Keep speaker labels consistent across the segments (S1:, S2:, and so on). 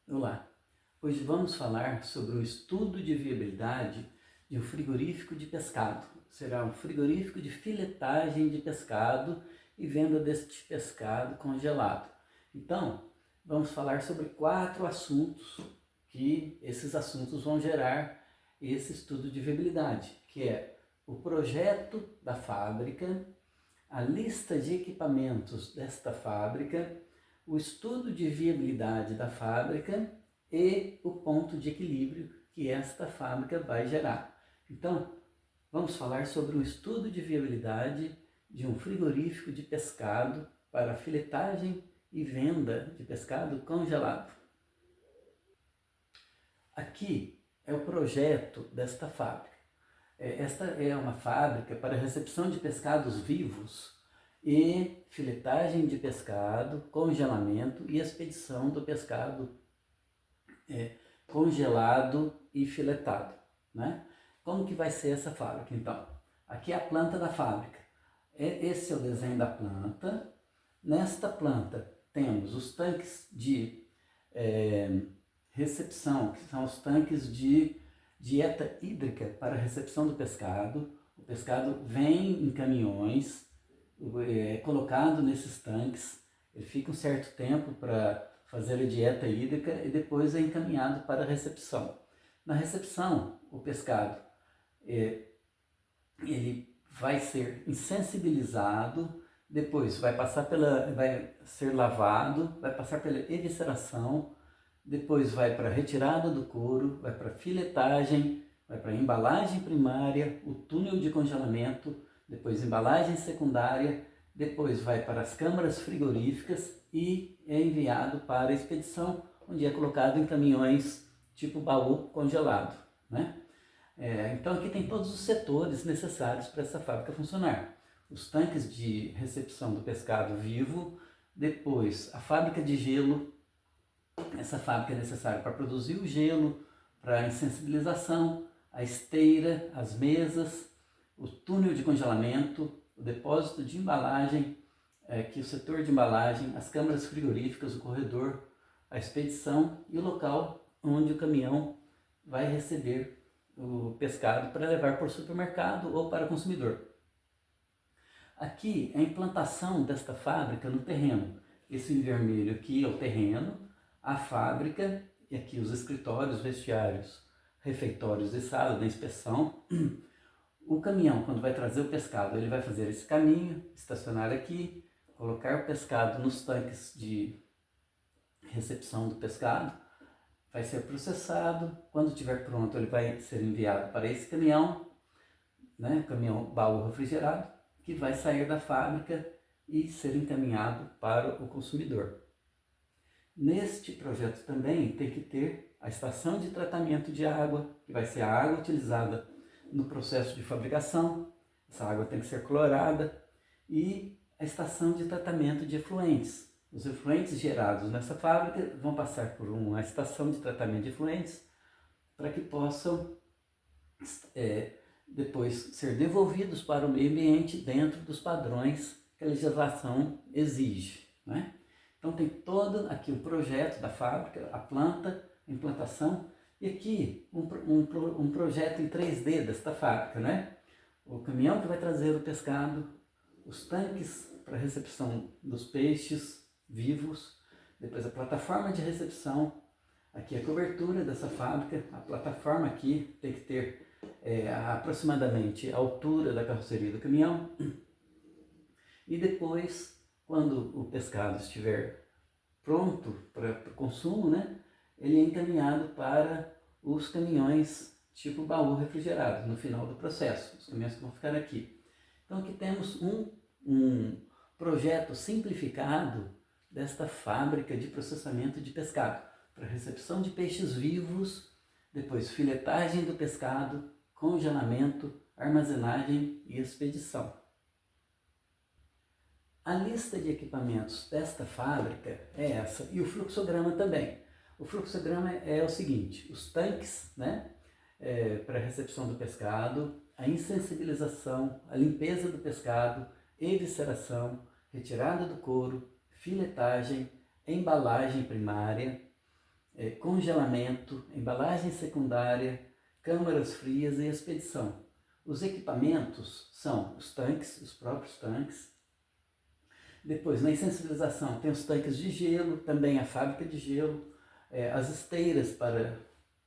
S1: Olá, hoje vamos falar sobre o estudo de viabilidade de um frigorífico de pescado. Será um frigorífico de filetagem de pescado e venda deste pescado congelado. Então, vamos falar sobre 4 assuntos que esses assuntos vão gerar esse estudo de viabilidade, que é o projeto da fábrica, a lista de equipamentos desta fábrica, o estudo de viabilidade da fábrica e o ponto de equilíbrio que esta fábrica vai gerar. Então, vamos falar sobre um estudo de viabilidade de um frigorífico de pescado para filetagem e venda de pescado congelado. Aqui é o projeto desta fábrica. Esta é uma fábrica para recepção de pescados vivos e filetagem de pescado, congelamento e expedição do pescado congelado e filetado, né? Como que vai ser essa fábrica, então? Aqui é a planta da fábrica. Esse é o desenho da planta. Nesta planta temos os tanques de recepção, que são os tanques de dieta hídrica para a recepção do pescado. O pescado vem em caminhões, é colocado nesses tanques, ele fica um certo tempo para fazer a dieta hídrica e depois é encaminhado para a recepção. Na recepção, o pescado ele vai ser insensibilizado, depois vai ser lavado, vai passar pela evisceração, depois vai para a retirada do couro, vai para a filetagem, vai para a embalagem primária, o túnel de congelamento, depois embalagem secundária, depois vai para as câmaras frigoríficas e é enviado para a expedição, onde é colocado em caminhões tipo baú congelado, né? Então aqui tem todos os setores necessários para essa fábrica funcionar. Os tanques de recepção do pescado vivo, depois a fábrica de gelo. Essa fábrica é necessária para produzir o gelo, para a insensibilização, a esteira, as mesas, o túnel de congelamento, o depósito de embalagem, que o setor de embalagem, as câmaras frigoríficas, o corredor, a expedição e o local onde o caminhão vai receber o pescado para levar para o supermercado ou para o consumidor. Aqui é a implantação desta fábrica no terreno. Esse em vermelho aqui é o terreno, a fábrica e aqui os escritórios, vestiários, refeitórios e sala da inspeção. O caminhão, quando vai trazer o pescado, ele vai fazer esse caminho, estacionar aqui, colocar o pescado nos tanques de recepção do pescado, vai ser processado, quando estiver pronto ele vai ser enviado para esse caminhão, né, caminhão baú refrigerado, que vai sair da fábrica e ser encaminhado para o consumidor. Neste projeto também tem que ter a estação de tratamento de água, que vai ser a água utilizada no processo de fabricação. Essa água tem que ser clorada, e a estação de tratamento de efluentes. Os efluentes gerados nessa fábrica vão passar por uma estação de tratamento de efluentes para que possam depois ser devolvidos para o meio ambiente dentro dos padrões que a legislação exige, né? Então tem todo aqui o projeto da fábrica, a planta, a implantação, e aqui um projeto em 3D desta fábrica, né? O caminhão que vai trazer o pescado, os tanques para recepção dos peixes vivos, depois a plataforma de recepção, aqui a cobertura dessa fábrica, a plataforma aqui tem que ter aproximadamente a altura da carroceria do caminhão, e depois, quando o pescado estiver pronto para o consumo, né, ele é encaminhado para os caminhões tipo baú refrigerado no final do processo, os caminhões que vão ficar aqui. Então aqui temos um projeto simplificado desta fábrica de processamento de pescado, para recepção de peixes vivos, depois filetagem do pescado, congelamento, armazenagem e expedição. A lista de equipamentos desta fábrica é essa, e o fluxograma também. O fluxograma é o seguinte: os tanques, né, para recepção do pescado, a insensibilização, a limpeza do pescado, evisceração, retirada do couro, filetagem, embalagem primária, congelamento, embalagem secundária, câmaras frias e expedição. Os equipamentos são os tanques, os próprios tanques. Depois, na insensibilização, tem os tanques de gelo, também a fábrica de gelo, as esteiras para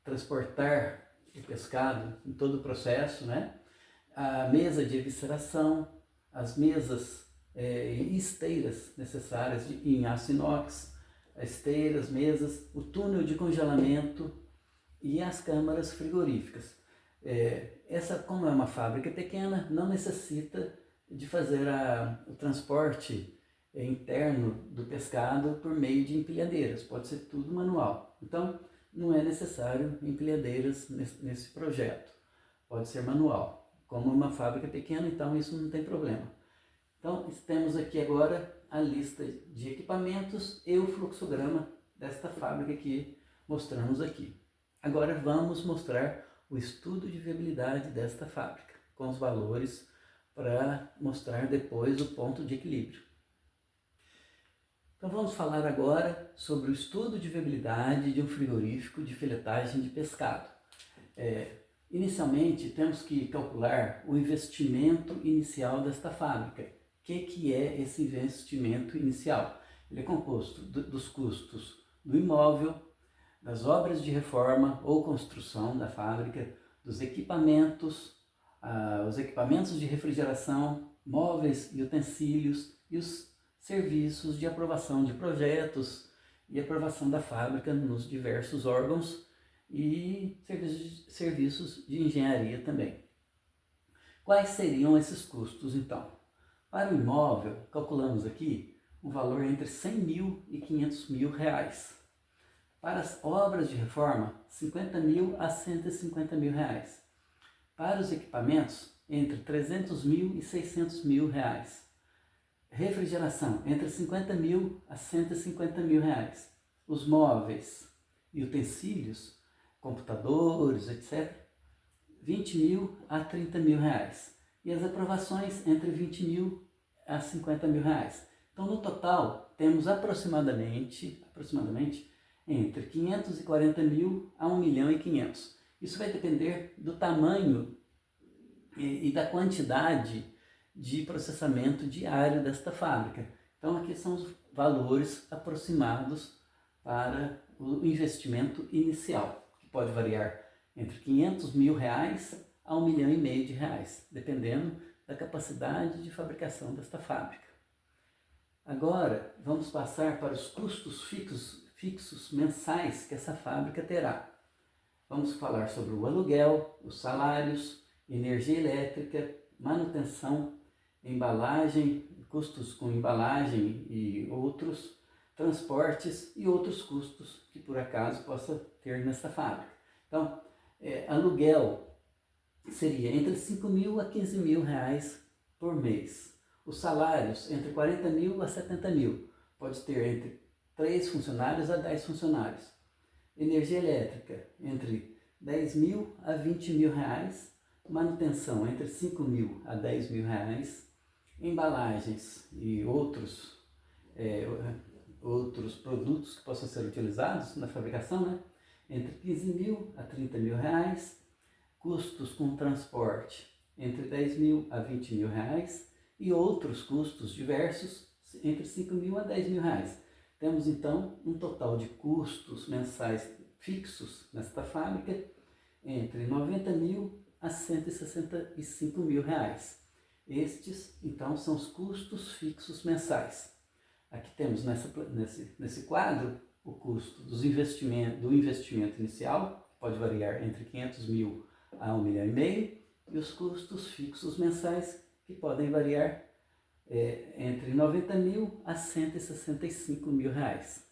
S1: transportar o pescado em todo o processo, né? A mesa de evisceração, as mesas e esteiras necessárias em aço inox, esteiras, mesas, o túnel de congelamento e as câmaras frigoríficas. Como é uma fábrica pequena, não necessita de fazer o transporte interno do pescado por meio de empilhadeiras, pode ser tudo manual. Então, não é necessário empilhadeiras nesse projeto, pode ser manual. Como uma fábrica pequena, então isso não tem problema. Então, temos aqui agora a lista de equipamentos e o fluxograma desta fábrica que mostramos aqui. Agora vamos mostrar o estudo de viabilidade desta fábrica, com os valores para mostrar depois o ponto de equilíbrio. Então vamos falar agora sobre o estudo de viabilidade de um frigorífico de filetagem de pescado. Inicialmente temos que calcular o investimento inicial desta fábrica. O que é esse investimento inicial? Ele é composto dos custos do imóvel, das obras de reforma ou construção da fábrica, dos equipamentos, os equipamentos de refrigeração, móveis e utensílios e os serviços de aprovação de projetos e aprovação da fábrica nos diversos órgãos e serviços de engenharia também. Quais seriam esses custos então? Para o imóvel, calculamos aqui um valor entre 100 mil e 500 mil reais. Para as obras de reforma, 50 mil a 150 mil reais. Para os equipamentos, entre 300 mil e 600 mil reais. Refrigeração, entre 50 mil a 150 mil reais. Os móveis e utensílios, computadores, etc., 20 mil a 30 mil reais. E as aprovações entre 20 mil a 50 mil reais. Então, no total, temos aproximadamente entre 540 mil a 1 milhão e 500. Isso vai depender do tamanho e da quantidade de processamento diário desta fábrica. Então, aqui são os valores aproximados para o investimento inicial, que pode variar entre 500 mil reais a 1 milhão e meio de reais, dependendo da capacidade de fabricação desta fábrica. Agora, vamos passar para os custos fixos mensais que essa fábrica terá. Vamos falar sobre o aluguel, os salários, energia elétrica, manutenção, embalagem, custos com embalagem e outros, transportes e outros custos que por acaso possa ter nessa fábrica. Então, aluguel seria entre 5 mil a 15 mil reais por mês. Os salários entre 40 mil a 70 mil, pode ter entre 3 funcionários a 10 funcionários. Energia elétrica entre 10 mil a 20 mil reais, manutenção entre 5 mil a 10 mil reais, embalagens e outros produtos que possam ser utilizados na fabricação, né? Entre 15 mil a 30 mil reais, custos com transporte entre 10 mil a 20 mil reais e outros custos diversos entre 5 mil a 10 mil reais. Temos então um total de custos mensais fixos nesta fábrica entre 90 mil a 165 mil reais. Estes, então, são os custos fixos mensais. Aqui temos nesse quadro o custo do investimento inicial, que pode variar entre 500 mil a 1 milhão e meio, e os custos fixos mensais, que podem variar entre 90 mil a 165 mil reais.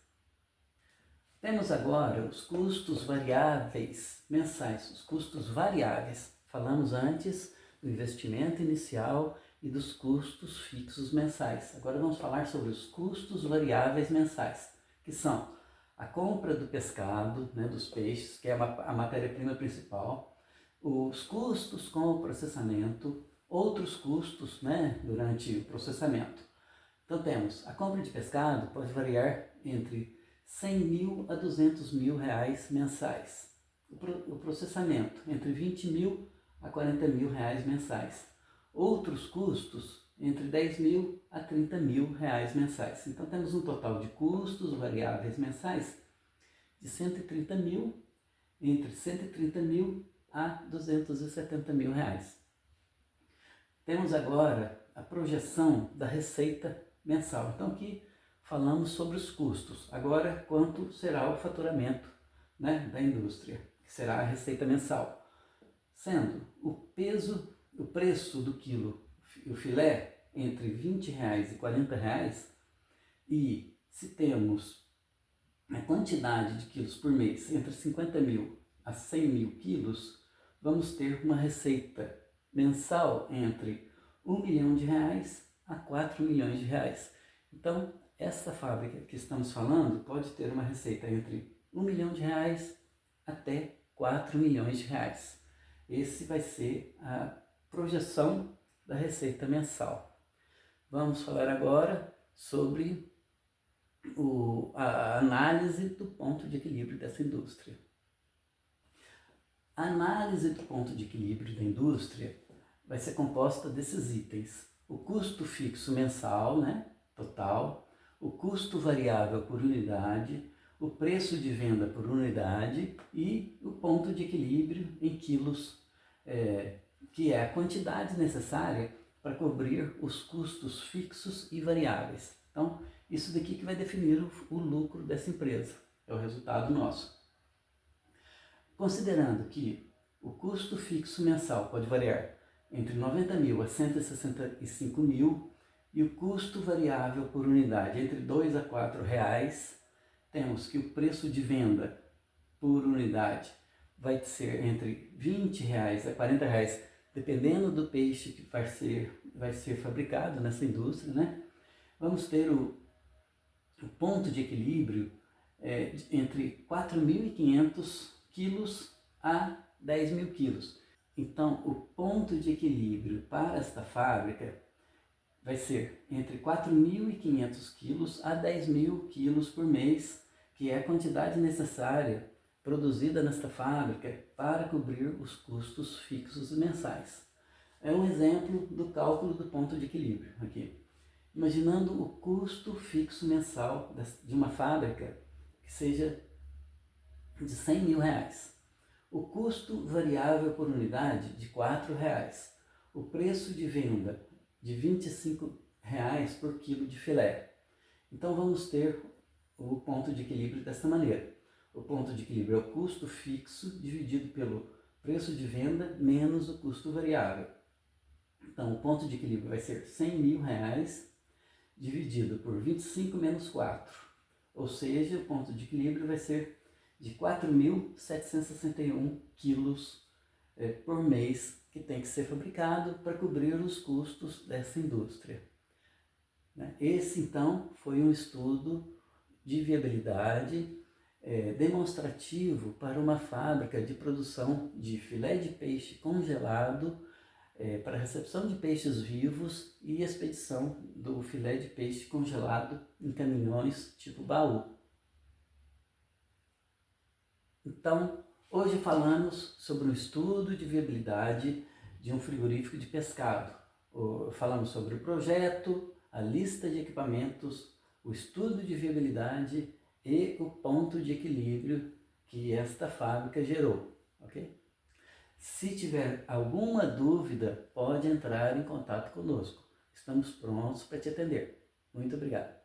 S1: Temos agora os custos variáveis mensais, os custos variáveis. Falamos antes do investimento inicial e dos custos fixos mensais. Agora vamos falar sobre os custos variáveis mensais, que são a compra do pescado, né, dos peixes, que é a matéria-prima principal, os custos com o processamento, outros custos, né, durante o processamento. Então temos a compra de pescado, pode variar entre 100 mil a 200 mil reais mensais. O processamento, entre 20 mil a 40 mil reais mensais. Outros custos, entre 10 mil a 30 mil reais mensais. Então temos um total de custos variáveis mensais de 130 mil, entre 130 mil a 270 mil reais. Temos agora a projeção da receita mensal. Então aqui falamos sobre os custos. Agora, quanto será o faturamento, né, da indústria, que será a receita mensal. Sendo o preço do quilo, o filé, entre R$20 e R$40, e se temos a quantidade de quilos por mês entre 50 mil a 100 mil quilos, vamos ter uma receita mensal entre R$1 milhão a R$4 milhões. Então, essa fábrica que estamos falando pode ter uma receita entre R$1 milhão até R$4 milhões. Esse vai ser a projeção da receita mensal. Vamos falar agora sobre a análise do ponto de equilíbrio dessa indústria. A análise do ponto de equilíbrio da indústria vai ser composta desses itens: o custo fixo mensal, né, total, o custo variável por unidade, o preço de venda por unidade e o ponto de equilíbrio em quilos, que é a quantidade necessária para cobrir os custos fixos e variáveis. Então, isso daqui que vai definir o lucro dessa empresa, é o resultado nosso. Considerando que o custo fixo mensal pode variar entre 90 mil a 165 mil e o custo variável por unidade entre R$2 a R$4, temos que o preço de venda por unidade vai ser entre R$20 a R$40, dependendo do peixe que vai ser fabricado nessa indústria, né? Vamos ter o ponto de equilíbrio entre 4.500 quilos a 10 mil quilos. Então, o ponto de equilíbrio para esta fábrica vai ser entre 4.500 quilos a 10 mil quilos por mês, que é a quantidade necessária produzida nesta fábrica para cobrir os custos fixos mensais. É um exemplo do cálculo do ponto de equilíbrio aqui. Imaginando o custo fixo mensal de uma fábrica que seja de 100 mil reais. O custo variável por unidade de R$4. O preço de venda de R$25 por quilo de filé. Então vamos ter o ponto de equilíbrio dessa maneira. O ponto de equilíbrio é o custo fixo dividido pelo preço de venda menos o custo variável. Então o ponto de equilíbrio vai ser R$100 mil dividido por 25 menos 4. Ou seja, o ponto de equilíbrio vai ser de 4.761 quilos por mês que tem que ser fabricado para cobrir os custos dessa indústria. Esse, então, foi um estudo de viabilidade demonstrativo para uma fábrica de produção de filé de peixe congelado para recepção de peixes vivos e expedição do filé de peixe congelado em caminhões tipo baú. Então, hoje falamos sobre um estudo de viabilidade de um frigorífico de pescado. Falamos sobre o projeto, a lista de equipamentos, o estudo de viabilidade e o ponto de equilíbrio que esta fábrica gerou, ok? Se tiver alguma dúvida, pode entrar em contato conosco. Estamos prontos para te atender. Muito obrigado.